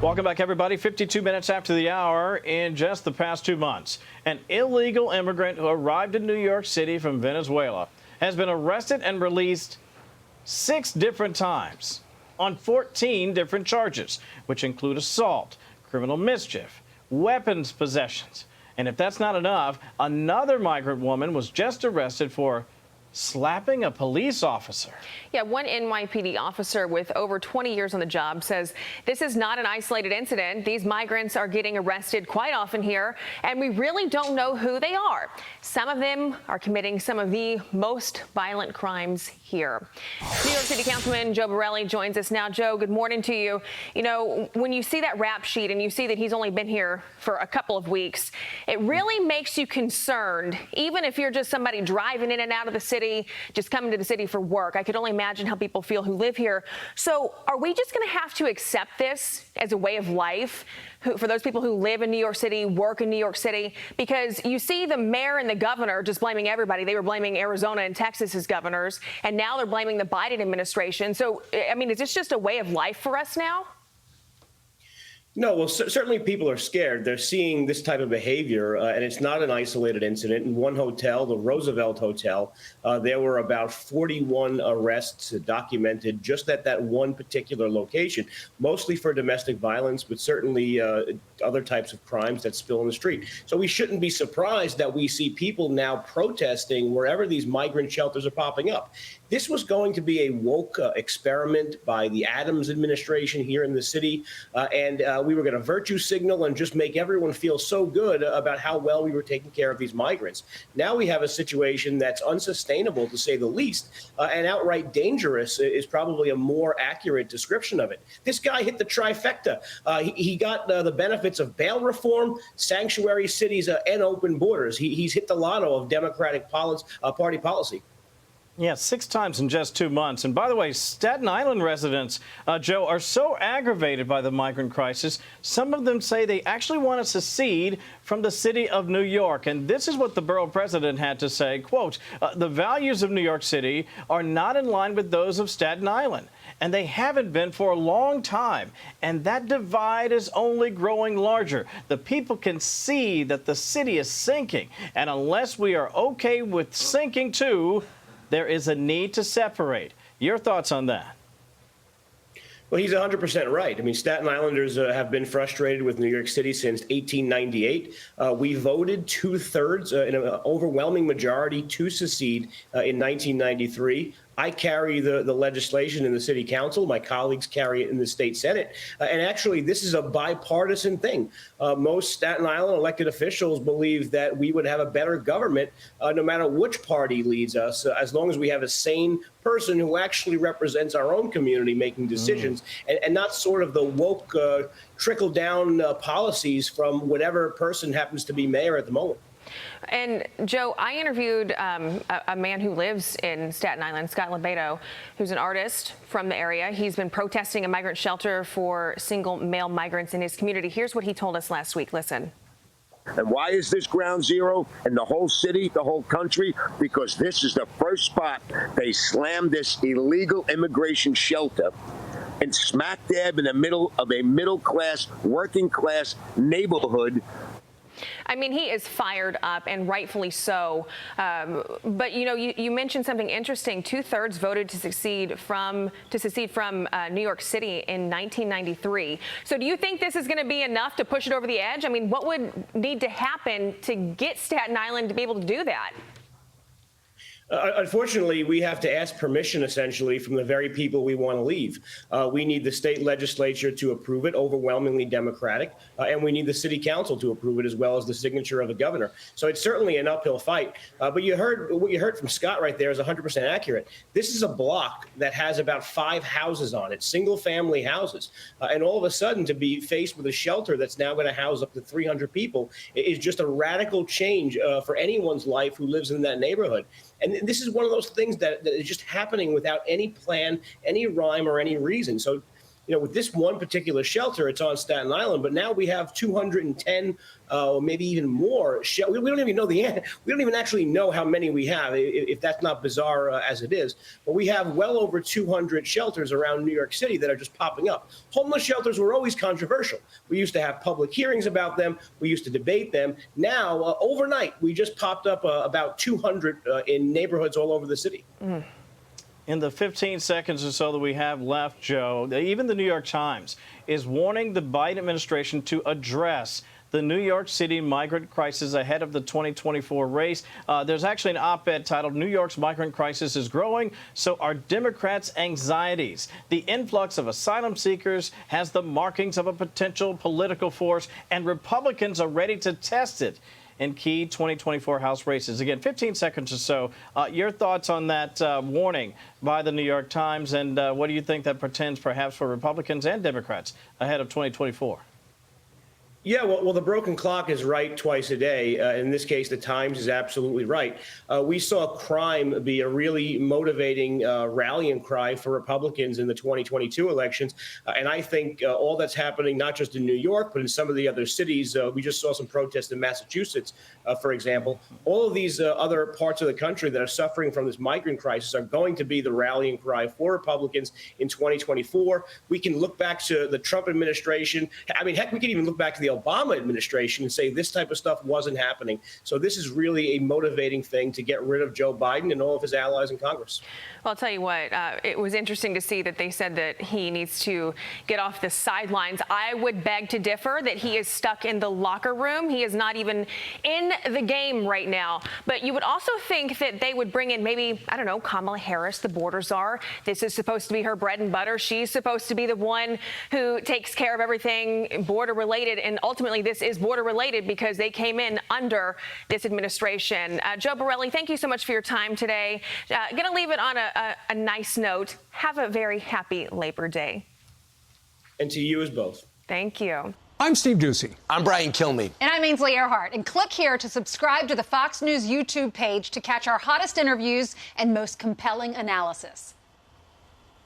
Welcome back, everybody. 52 minutes after the hour. In just the past 2 months, an illegal immigrant who arrived in New York City from Venezuela has been arrested and released 6 different times on 14 different charges, which include assault, criminal mischief, weapons possessions. And if that's not enough, another migrant woman was just arrested for slapping a police officer. Yeah, one NYPD officer with over 20 years on the job says this is not an isolated incident. These migrants are getting arrested quite often here, and we really don't know who they are. Some of them are committing some of the most violent crimes here. New York City Councilman Joe Borelli joins us now. Joe, good morning to you. You know, when you see that rap sheet and you see that he's only been here for a couple of weeks, it really makes you concerned, even if you're just somebody driving in and out of the city, just coming to the city for work. I could only imagine how people feel who live here. So are we just going to have to accept this as a way of life for those people who live in New York City, work in New York City? Because you see the mayor and the governor just blaming everybody. They were blaming Arizona and Texas as governors, and now they're blaming the Biden administration. So, I mean, is this just a way of life for us now? No, well, certainly people are scared. They're seeing this type of behavior, and it's not an isolated incident. In one hotel, the Roosevelt Hotel, there were about 41 arrests documented just at that one particular location, mostly for domestic violence, but certainly other types of crimes that spill in the street. So we shouldn't be surprised that we see people now protesting wherever these migrant shelters are popping up. This was going to be a woke experiment by the Adams administration here in the city, and we were going to virtue signal and just make everyone feel so good about how well we were taking care of these migrants. Now we have a situation that's unsustainable, to say the least, and outright dangerous is probably a more accurate description of it. This guy hit the trifecta. He got the benefits of bail reform, sanctuary cities, and open borders. He's hit the lotto of Democratic Party policy. Yeah, 6 times in just 2 months. And by the way, Staten Island residents, Joe, are so aggravated by the migrant crisis, some of them say they actually want to secede from the city of New York. And this is what the borough president had to say, quote, the values of New York City are not in line with those of Staten Island, and they haven't been for a long time. And that divide is only growing larger. The people can see that the city is sinking. And unless we are okay with sinking too, there is a need to separate. Your thoughts on that? Well, he's 100% right. I mean, Staten Islanders have been frustrated with New York City since 1898. We voted 2/3 in an overwhelming majority to secede in 1993. I carry the legislation in the city council. My colleagues carry it in the state senate. And actually, this is a bipartisan thing. Most Staten Island elected officials believe that we would have a better government no matter which party leads us, as long as we have a sane person who actually represents our own community making decisions and not sort of the woke trickle down policies from whatever person happens to be mayor at the moment. And Joe, I interviewed a man who lives in Staten Island, Scott Lebedo, who's an artist from the area. He's been protesting a migrant shelter for single male migrants in his community. Here's what he told us last week. Listen. And why is this ground zero in the whole city, the whole country? Because this is the first spot they slammed this illegal immigration shelter and smack dab in the middle of a middle-class, working-class neighborhood. I mean, he is fired up, and rightfully so. But, you know, you mentioned something interesting. 2/3 voted to secede from New York City in 1993. So do you think this is going to be enough to push it over the edge? I mean, what would need to happen to get Staten Island to be able to do that? Unfortunately, we have to ask permission, essentially, from the very people we want to leave. We need the state legislature to approve it, overwhelmingly Democratic, and we need the city council to approve it, as well as the signature of the governor. So it's certainly an uphill fight. But what you heard from Scott right there is 100% accurate. This is a block that has about 5 houses on it, single-family houses. And all of a sudden, to be faced with a shelter that's now going to house up to 300 people is just a radical change for anyone's life who lives in that neighborhood. And this is one of those things that is just happening without any plan, any rhyme, or any reason. So with this one particular shelter, it's on Staten Island, but now we have 210 or maybe even more. We don't even know we don't even actually know how many we have, if that's not bizarre as it is. But we have well over 200 shelters around New York City that are just popping up. Homeless shelters were always controversial. We used to have public hearings about them. We used to debate them. Now, overnight, we just popped up about 200 in neighborhoods all over the city. In the 15 seconds or so that we have left, Joe, even the New York Times is warning the Biden administration to address the New York City migrant crisis ahead of the 2024 race. There's actually an op-ed titled, "New York's Migrant Crisis is Growing, So Are Democrats' Anxieties. The influx of asylum seekers has the markings of a potential political force, and Republicans are ready to test it in key 2024 House races." Again, 15 seconds or so. Your thoughts on that warning by the New York Times, and what do you think that portends perhaps for Republicans and Democrats ahead of 2024? Yeah, well, the broken clock is right twice a day. In this case, the Times is absolutely right. We saw crime be a really motivating rallying cry for Republicans in the 2022 elections. And I think all that's happening, not just in New York, but in some of the other cities. We just saw some protests in Massachusetts, for example. All of these other parts of the country that are suffering from this migrant crisis are going to be the rallying cry for Republicans in 2024. We can look back to the Trump administration. I mean, heck, we can even look back to the Obama administration and say this type of stuff wasn't happening. So this is really a motivating thing to get rid of Joe Biden and all of his allies in Congress. Well, I'll tell you what, it was interesting to see that they said that he needs to get off the sidelines. I would beg to differ that he is stuck in the locker room. He is not even in the game right now. But you would also think that they would bring in maybe, I don't know, Kamala Harris, the border czar. This is supposed to be her bread and butter. She's supposed to be the one who takes care of everything border related. And ultimately, this is border related because they came in under this administration. Joe Borelli, thank you so much for your time today. Going to leave it on a nice note. Have a very happy Labor Day. And to you as both. Thank you. I'm Steve Ducey. I'm Brian Kilmeade. And I'm Ainsley Earhart. And click here to subscribe to the Fox News YouTube page to catch our hottest interviews and most compelling analysis.